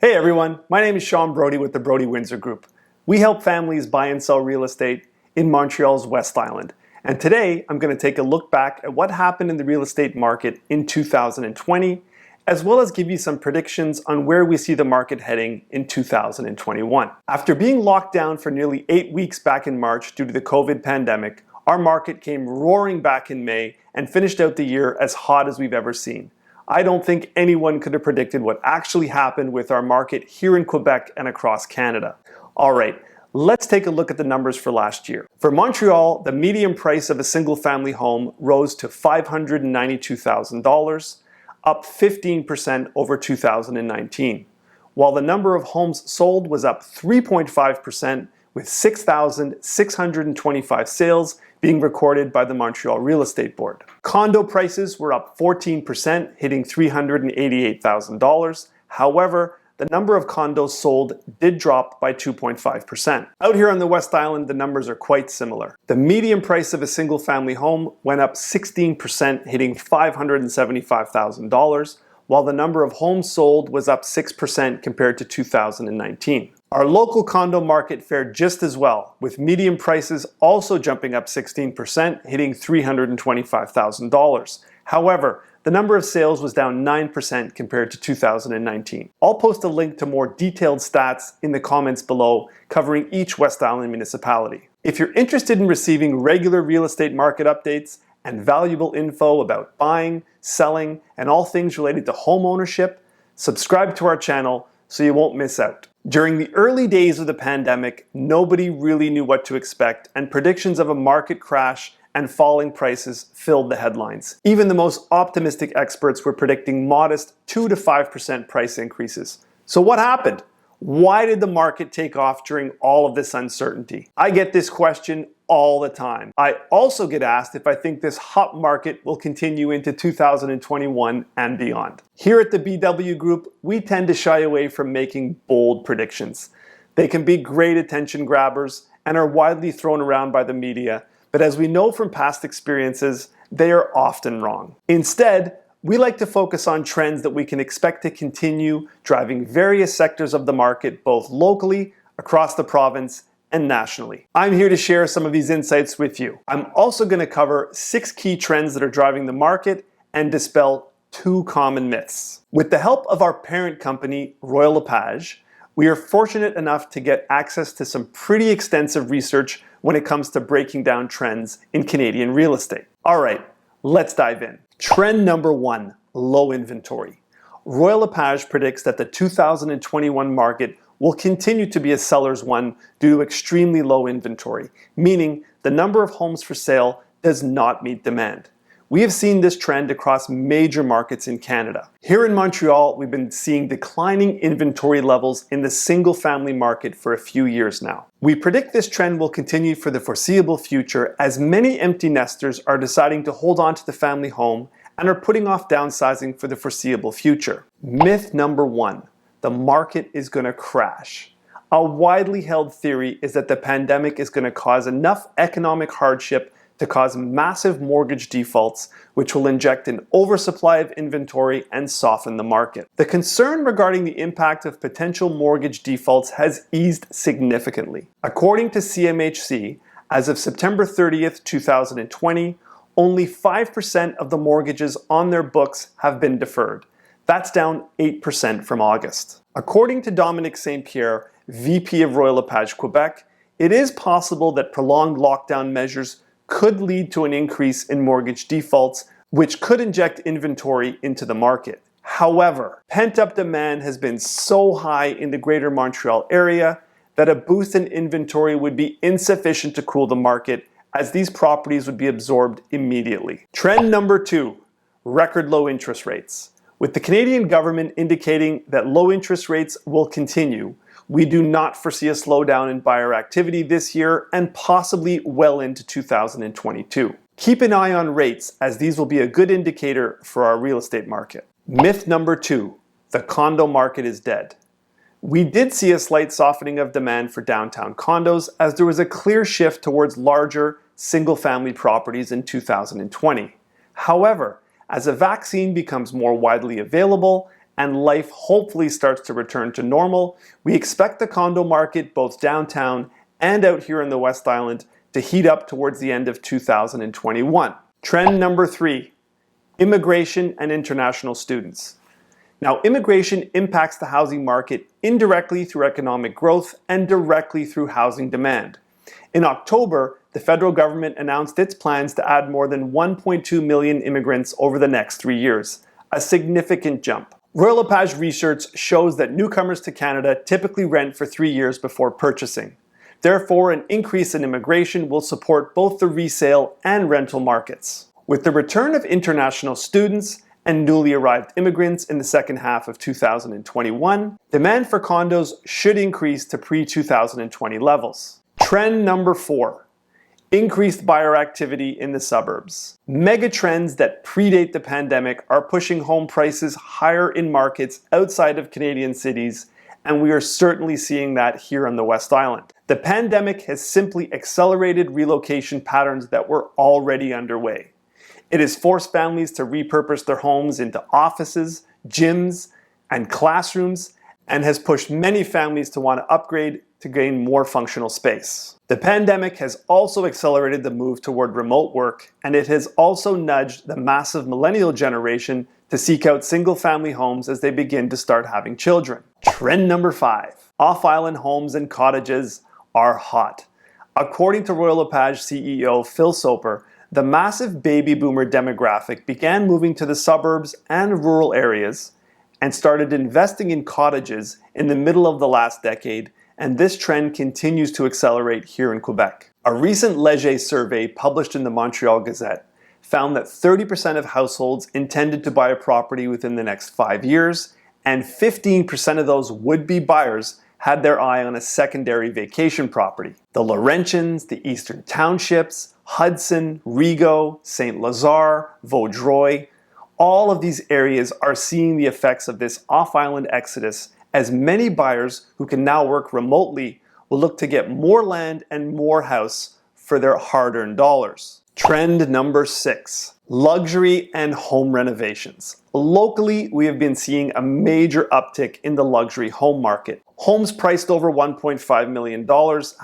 Hey everyone, my name is Sean Broady with the Broady Windsor Group. We help families buy and sell real estate in Montreal's West Island. And today I'm going to take a look back at what happened in the real estate market in 2020, as well as give you some predictions on where we see the market heading in 2021. After being locked down for nearly 8 weeks back in March due to the COVID pandemic, our market came roaring back in May and finished out the year as hot as we've ever seen. I don't think anyone could have predicted what actually happened with our market here in Quebec and across Canada. All right, let's take a look at the numbers for last year. For Montreal, the median price of a single-family home rose to $592,000, up 15% over 2019, while the number of homes sold was up 3.5%, with 6,625 sales being recorded by the Montreal Real Estate Board. Condo prices were up 14%, hitting $388,000. However, the number of condos sold did drop by 2.5%. Out here on the West Island, the numbers are quite similar. The median price of a single-family home went up 16%, hitting $575,000, while the number of homes sold was up 6% compared to 2019. Our local condo market fared just as well, with median prices also jumping up 16%, hitting $325,000. However, the number of sales was down 9% compared to 2019. I'll post a link to more detailed stats in the comments below, covering each West Island municipality. If you're interested in receiving regular real estate market updates and valuable info about buying, selling, and all things related to home ownership, subscribe to our channel so you won't miss out. During the early days of the pandemic, nobody really knew what to expect, and predictions of a market crash and falling prices filled the headlines. Even the most optimistic experts were predicting modest 2 to 5% price increases. So what happened? Why did the market take off during all of this uncertainty? I get this question all the time. I also get asked if I think this hot market will continue into 2021 and beyond. Here at the BW Group, we tend to shy away from making bold predictions. They can be great attention grabbers and are widely thrown around by the media, but as we know from past experiences, they are often wrong. Instead, we like to focus on trends that we can expect to continue driving various sectors of the market, both locally, across the province, and nationally. I'm here to share some of these insights with you. I'm also going to cover 6 key trends that are driving the market and dispel 2 common myths. With the help of our parent company, LePage, we are fortunate enough to get access to some pretty extensive research when it comes to breaking down trends in Canadian real estate. All right, let's dive in. Trend number 1, low inventory. LePage predicts that the 2021 market will continue to be a seller's one due to extremely low inventory, meaning the number of homes for sale does not meet demand. We have seen this trend across major markets in Canada. Here in Montreal, we've been seeing declining inventory levels in the single-family market for a few years now. We predict this trend will continue for the foreseeable future as many empty nesters are deciding to hold on to the family home and are putting off downsizing for the foreseeable future. Myth number 1. The market is going to crash. A widely held theory is that the pandemic is going to cause enough economic hardship to cause massive mortgage defaults, which will inject an oversupply of inventory and soften the market. The concern regarding the impact of potential mortgage defaults has eased significantly. According to CMHC, as of September 30th, 2020, only 5% of the mortgages on their books have been deferred. That's down 8% from August. According to Dominic St. Pierre, VP of LePage Quebec, it is possible that prolonged lockdown measures could lead to an increase in mortgage defaults, which could inject inventory into the market. However, pent-up demand has been so high in the Greater Montreal area that a boost in inventory would be insufficient to cool the market, as these properties would be absorbed immediately. Trend number 2, record low interest rates. With the Canadian government indicating that low interest rates will continue, we do not foresee a slowdown in buyer activity this year and possibly well into 2022. Keep an eye on rates, as these will be a good indicator for our real estate market. Myth number 2, the condo market is dead. We did see a slight softening of demand for downtown condos as there was a clear shift towards larger single-family properties in 2020. However, as a vaccine becomes more widely available and life hopefully starts to return to normal, we expect the condo market both downtown and out here in the West Island to heat up towards the end of 2021. Trend number 3, immigration and international students. Now, immigration impacts the housing market indirectly through economic growth and directly through housing demand. In October, the federal government announced its plans to add more than 1.2 million immigrants over the next 3 years, a significant jump. Royal LePage research shows that newcomers to Canada typically rent for 3 years before purchasing. Therefore, an increase in immigration will support both the resale and rental markets. With the return of international students and newly arrived immigrants in the second half of 2021, demand for condos should increase to pre-2020 levels. Trend number 4, increased buyer activity in the suburbs. Mega trends that predate the pandemic are pushing home prices higher in markets outside of Canadian cities, and we are certainly seeing that here on the West Island. The pandemic has simply accelerated relocation patterns that were already underway. It has forced families to repurpose their homes into offices, gyms, and classrooms, and has pushed many families to want to upgrade to gain more functional space. The pandemic has also accelerated the move toward remote work, and it has also nudged the massive millennial generation to seek out single-family homes as they begin to start having children. Trend number 5, off-island homes and cottages are hot. According to Royal LePage CEO Phil Soper, the massive baby boomer demographic began moving to the suburbs and rural areas and started investing in cottages in the middle of the last decade, and this trend continues to accelerate here in Quebec. A recent LePage survey published in the Montreal Gazette found that 30% of households intended to buy a property within the next 5 years, and 15% of those would-be buyers had their eye on a secondary vacation property. The Laurentians, the Eastern Townships, Hudson, Rigaud, St. Lazare, Vaudreuil, all of these areas are seeing the effects of this off-island exodus, as many buyers who can now work remotely will look to get more land and more house for their hard-earned dollars. Trend number 6, luxury and home renovations. Locally, we have been seeing a major uptick in the luxury home market. Homes priced over $1.5 million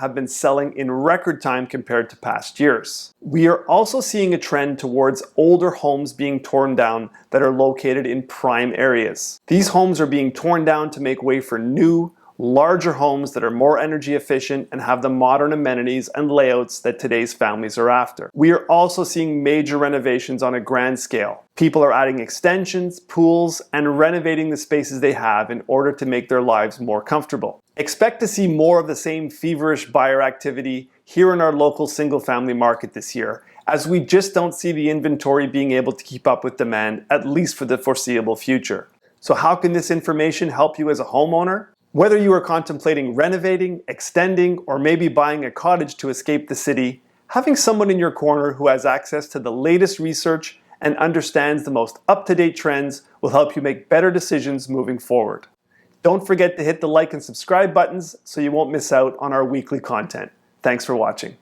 have been selling in record time compared to past years. We are also seeing a trend towards older homes being torn down that are located in prime areas. These homes are being torn down to make way for new, larger homes that are more energy efficient and have the modern amenities and layouts that today's families are after. We are also seeing major renovations on a grand scale. People are adding extensions, pools, and renovating the spaces they have in order to make their lives more comfortable. Expect to see more of the same feverish buyer activity here in our local single-family market this year, as we just don't see the inventory being able to keep up with demand, at least for the foreseeable future. So how can this information help you as a homeowner? Whether you are contemplating renovating, extending, or maybe buying a cottage to escape the city, having someone in your corner who has access to the latest research and understands the most up-to-date trends will help you make better decisions moving forward. Don't forget to hit the like and subscribe buttons so you won't miss out on our weekly content. Thanks for watching.